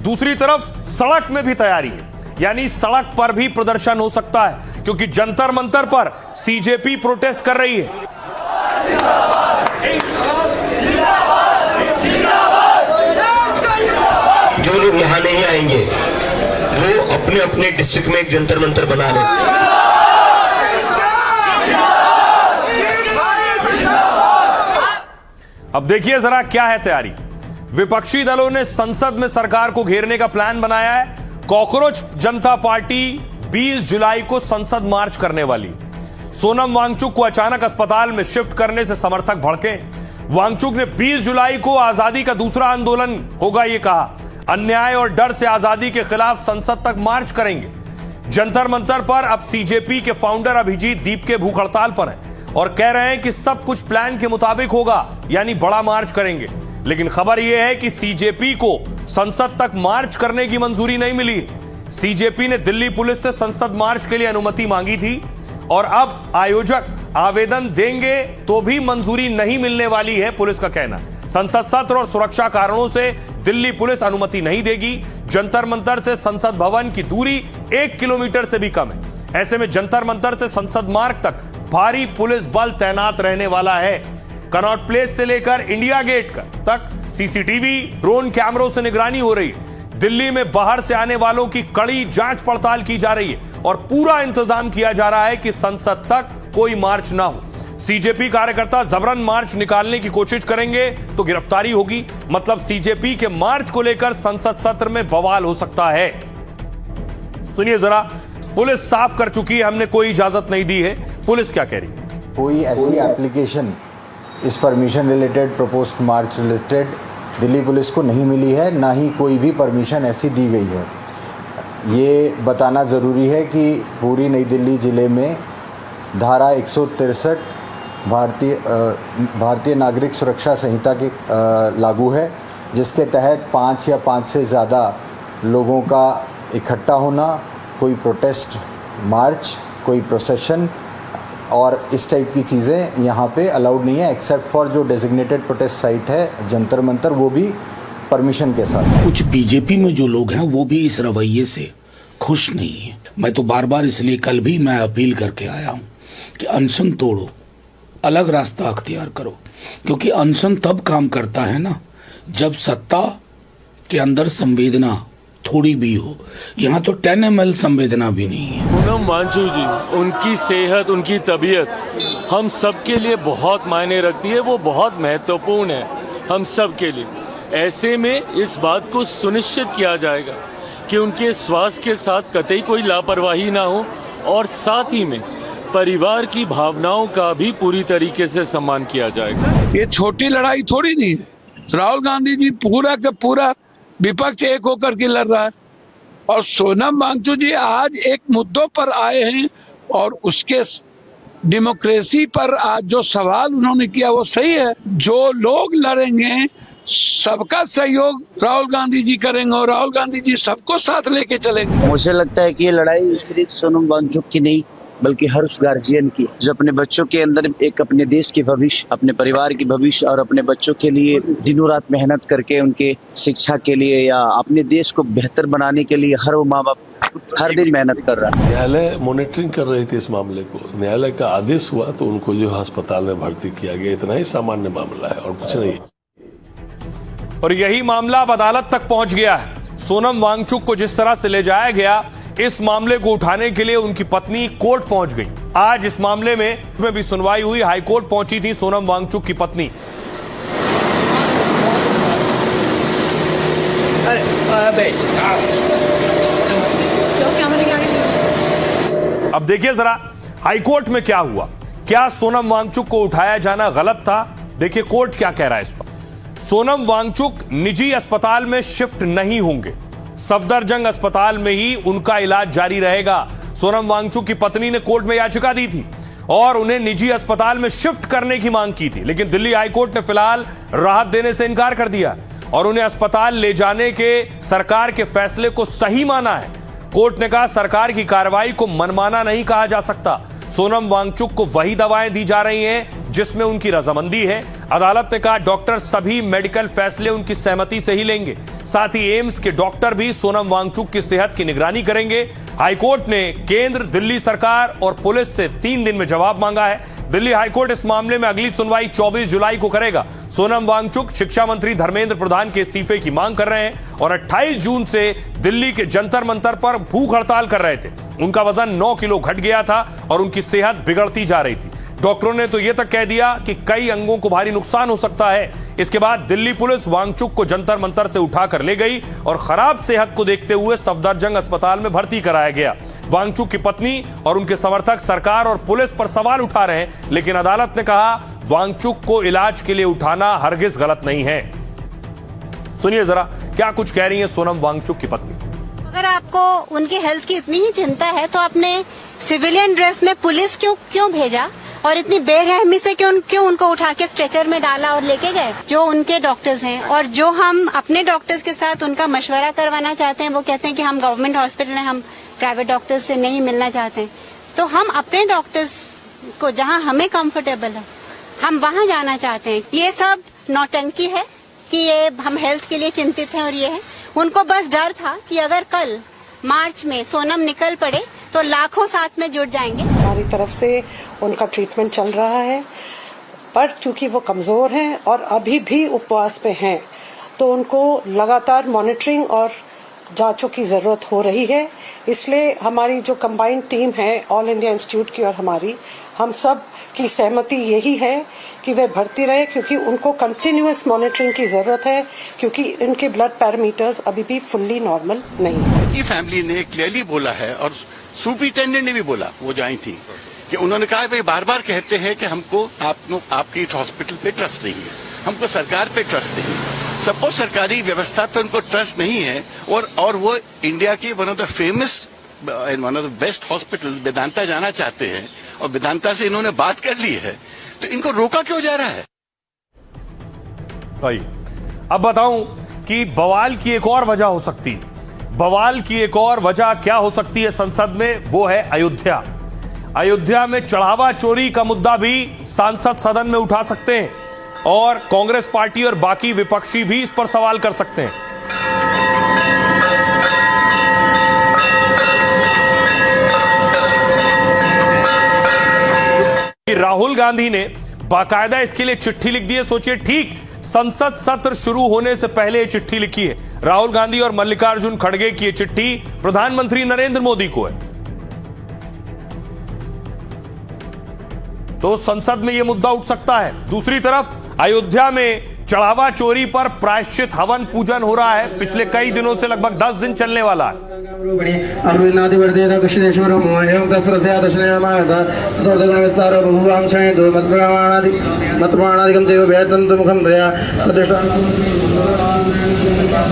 दूसरी तरफ सड़क में भी तैयारी है, यानी सड़क पर भी प्रदर्शन हो सकता है, क्योंकि जंतर मंतर पर सीजेपी प्रोटेस्ट कर रही है। जो लोग यहां नहीं आएंगे वो अपने अपने डिस्ट्रिक्ट में एक जंतर मंतर बना लें। अब देखिए जरा क्या है तैयारी। विपक्षी दलों ने संसद में सरकार को घेरने का प्लान बनाया है। कॉकरोच जनता पार्टी 20 जुलाई को संसद मार्च करने वाली। सोनम वांगचुक को अचानक अस्पताल में शिफ्ट करने से समर्थक भड़के। वांगचुक ने 20 जुलाई को आजादी का दूसरा आंदोलन होगा ये कहा। अन्याय और डर से आजादी के खिलाफ संसद तक मार्च करेंगे। जंतर मंतर पर अब सीजेपी के फाउंडर अभिजीत दीप के भूख हड़ताल पर हैं और कह रहे हैं कि सब कुछ प्लान के मुताबिक होगा, यानी बड़ा मार्च करेंगे। लेकिन खबर यह है कि सीजेपी को संसद तक मार्च करने की मंजूरी नहीं मिली। सीजेपी ने दिल्ली पुलिस से संसद मार्च के लिए अनुमति मांगी थी और अब आयोजक आवेदन देंगे तो भी मंजूरी नहीं मिलने वाली है, पुलिस का कहना। संसद सत्र और सुरक्षा कारणों से दिल्ली पुलिस अनुमति नहीं देगी। जंतर मंतर से संसद भवन की दूरी 1 किलोमीटर से भी कम है। ऐसे में जंतर मंतर से संसद मार्ग तक भारी पुलिस बल तैनात रहने वाला है। कनॉट प्लेस से लेकर इंडिया गेट तक सीसीटीवी, ड्रोन कैमरों से निगरानी हो रही है। दिल्ली में बाहर से आने वालों की कड़ी जांच पड़ताल की जा रही है और पूरा इंतजाम किया जा रहा है कि संसद तक कोई मार्च ना हो। सीजेपी कार्यकर्ता जबरन मार्च निकालने की कोशिश करेंगे तो गिरफ्तारी होगी। मतलब सीजेपी के मार्च को लेकर संसद सत्र में बवाल हो सकता है। सुनिए जरा, पुलिस साफ कर चुकी है, हमने कोई इजाजत नहीं दी है। पुलिस क्या कह रही है? कोई ऐसी एप्लीकेशन इस परमिशन रिलेटेड, प्रपोज्ड मार्च रिलेटेड दिल्ली पुलिस को नहीं मिली है, ना ही कोई भी परमिशन ऐसी दी गई है। ये बताना ज़रूरी है कि पूरी नई दिल्ली ज़िले में धारा 163 भारतीय नागरिक सुरक्षा संहिता के लागू है, जिसके तहत 5 या 5 से ज़्यादा लोगों का इकट्ठा होना, कोई प्रोटेस्ट मार्च, कोई प्रोसेशन और इस टाइप की चीज़ें यहाँ पे अलाउड नहीं है, एक्सेप्ट फॉर जो डेजिग्नेटेड प्रोटेस्ट साइट है जंतर मंतर, वो भी परमिशन के साथ। कुछ बीजेपी में जो लोग हैं वो भी इस रवैये से खुश नहीं है। मैं तो बार बार इसलिए कल भी मैं अपील करके आया हूँ कि अनशन तोड़ो, अलग रास्ता अख्तियार करो, क्योंकि अनशन तब काम करता है ना जब सत्ता के अंदर संवेदना थोड़ी भी हो। यहाँ तो 10 ml संवेदना भी नहीं है। सोनम वांगचुक जी, उनकी सेहत, उनकी तबीयत हम सब के लिए बहुत मायने रखती है, वो बहुत महत्वपूर्ण है हम सब के लिए। ऐसे में इस बात को सुनिश्चित किया जाएगा कि उनके स्वास्थ्य के साथ कतई कोई लापरवाही ना हो और साथ ही में परिवार की भावनाओं का भी पूरी तरीके से सम्मान किया जाएगा। ये छोटी लड़ाई थोड़ी नहीं है। राहुल गांधी जी पूरा का पूरा विपक्ष एक होकर के लड़ रहा है और सोनम वांगचुक जी आज एक मुद्दों पर आए हैं और उसके डेमोक्रेसी पर आज जो सवाल उन्होंने किया वो सही है। जो लोग लड़ेंगे सबका सहयोग राहुल गांधी जी करेंगे और राहुल गांधी जी सबको साथ लेके चलेंगे। मुझे लगता है कि ये लड़ाई सिर्फ सोनम वांगचुक की नहीं बल्कि हर उस गार्जियन की जो अपने बच्चों के अंदर एक अपने देश के भविष्य, अपने परिवार की भविष्य और अपने बच्चों के लिए दिनों रात मेहनत करके उनके शिक्षा के लिए या अपने देश को बेहतर बनाने के लिए हर वो माँ बाप हर दिन मेहनत कर रहा है। न्यायालय मॉनिटरिंग कर रही थी इस मामले को, न्यायालय का आदेश हुआ तो उनको जो अस्पताल में भर्ती किया गया। इतना ही सामान्य मामला है और कुछ नहीं। और यही मामला अब अदालत तक पहुंच गया है। सोनम वांगचुक को जिस तरह से ले जाया गया, इस मामले को उठाने के लिए उनकी पत्नी कोर्ट पहुंच गई। आज इस मामले में भी सुनवाई हुई। हाईकोर्ट पहुंची थी सोनम वांगचुक की पत्नी। अब देखिए जरा हाईकोर्ट में क्या हुआ। क्या सोनम वांगचुक को उठाया जाना गलत था? देखिए कोर्ट क्या कह रहा है इस पर। सोनम वांगचुक निजी अस्पताल में शिफ्ट नहीं होंगे, सफदरजंग अस्पताल में ही उनका इलाज जारी रहेगा। सोनम वांगचुक की पत्नी ने कोर्ट में याचिका दी थी और उन्हें निजी अस्पताल में शिफ्ट करने की मांग की थी, लेकिन दिल्ली हाईकोर्ट ने फिलहाल राहत देने से इनकार कर दिया और उन्हें अस्पताल ले जाने के सरकार के फैसले को सही माना है। कोर्ट ने कहा सरकार की कार्रवाई को मनमाना नहीं कहा जा सकता। सोनम वांगचुक को वही दवाएं दी जा रही हैं जिसमें उनकी रजामंदी है। अदालत ने कहा डॉक्टर सभी मेडिकल फैसले उनकी सहमति से ही लेंगे। साथ ही एम्स के डॉक्टर भी सोनम वांगचुक की सेहत की निगरानी करेंगे। हाईकोर्ट ने केंद्र, दिल्ली सरकार और पुलिस से 3 दिन में जवाब मांगा है। दिल्ली हाईकोर्ट इस मामले में अगली सुनवाई 24 जुलाई को करेगा। सोनम वांगचुक शिक्षा मंत्री धर्मेंद्र प्रधान के इस्तीफे की मांग कर रहे हैं और 28 जून से दिल्ली के जंतर मंतर पर भूख हड़ताल कर रहे थे। उनका वजन 9 किलो घट गया था और उनकी सेहत बिगड़ती जा रही थी। डॉक्टरों ने तो यह तक कह दिया कि कई अंगों को भारी नुकसान हो सकता है। इसके बाद दिल्ली पुलिस वांगचुक को जंतर मंतर से उठाकर ले गई और खराब सेहत को देखते हुए सफदरजंग अस्पताल में भर्ती कराया गया। वांगचुक की पत्नी और उनके समर्थक सरकार और पुलिस पर सवाल उठा रहे हैं, लेकिन अदालत ने कहा वांगचुक को इलाज के लिए उठाना हरगिज गलत नहीं है। सुनिए जरा क्या कुछ कह रही है सोनम वांगचुक की पत्नी। अगर आपको उनकी हेल्थ की इतनी ही चिंता है तो आपने सिविलियन ड्रेस में पुलिस क्यों भेजा और इतनी बेरहमी से क्यों उनको उठा के स्ट्रेचर में डाला और लेके गए। जो उनके डॉक्टर्स हैं और जो हम अपने डॉक्टर्स के साथ उनका मशवरा करवाना चाहते हैं, वो कहते हैं कि हम गवर्नमेंट हॉस्पिटल हैं, हम प्राइवेट डॉक्टर्स से नहीं मिलना चाहते हैं। तो हम अपने डॉक्टर्स को जहां हमें कंफर्टेबल है हम वहां जाना चाहते हैं। ये सब नौटंकी है कि ये हम हेल्थ के लिए चिंतित हैं और ये है। उनको बस डर था कि अगर कल मार्च में सोनम निकल पड़े तो लाखों साथ में जुट जाएंगे। हमारी तरफ से उनका ट्रीटमेंट चल रहा है, पर क्योंकि वो कमज़ोर हैं और अभी भी उपवास पे हैं तो उनको लगातार मॉनिटरिंग और जांचों की ज़रूरत हो रही है। इसलिए हमारी जो कंबाइंड टीम है ऑल इंडिया इंस्टीट्यूट की और हमारी, हम सब की सहमति यही है कि वे भर्ती रहे, क्योंकि उनको कंटिन्यूअस मॉनिटरिंग की ज़रूरत है, क्योंकि इनके ब्लड पैरामीटर्स अभी भी फुल्ली नॉर्मल नहीं है। की फैमिली ने क्लियरली बोला है और सुपरिटेंडेंट ने भी बोला, वो जो आई थी, कि उन्होंने कहा वे बार बार कहते हैं कि हमको आपकी हॉस्पिटल पे ट्रस्ट नहीं है, हमको सरकार पे ट्रस्ट नहीं है। सपोज सरकारी व्यवस्था पे उनको ट्रस्ट नहीं है और वो इंडिया की one of the famous and one of the best hospital Vedanta जाना चाहते हैं और वेदांता से इन्होंने बात कर ली है, तो इनको रोका क्यों जा रहा है। भाई अब बताऊं कि बवाल की एक और वजह हो सकती है। बवाल की एक और वजह क्या हो सकती है संसद में, वो है अयोध्या। अयोध्या में चढ़ावा चोरी का मुद्दा भी सांसद सदन में उठा सकते हैं और कांग्रेस पार्टी और बाकी विपक्षी भी इस पर सवाल कर सकते हैं। राहुल गांधी ने बाकायदा इसके लिए चिट्ठी लिख दी है। सोचिए, ठीक संसद सत्र शुरू होने से पहले ये चिट्ठी लिखी है। राहुल गांधी और मल्लिकार्जुन खड़गे की ये चिट्ठी प्रधानमंत्री नरेंद्र मोदी को है। तो संसद में यह मुद्दा उठ सकता है। दूसरी तरफ अयोध्या में चढ़ावा चोरी पर प्रायश्चित हवन पूजन हो रहा है, पिछले कई दिनों से लगभग 10 दिन चलने वाला है। मत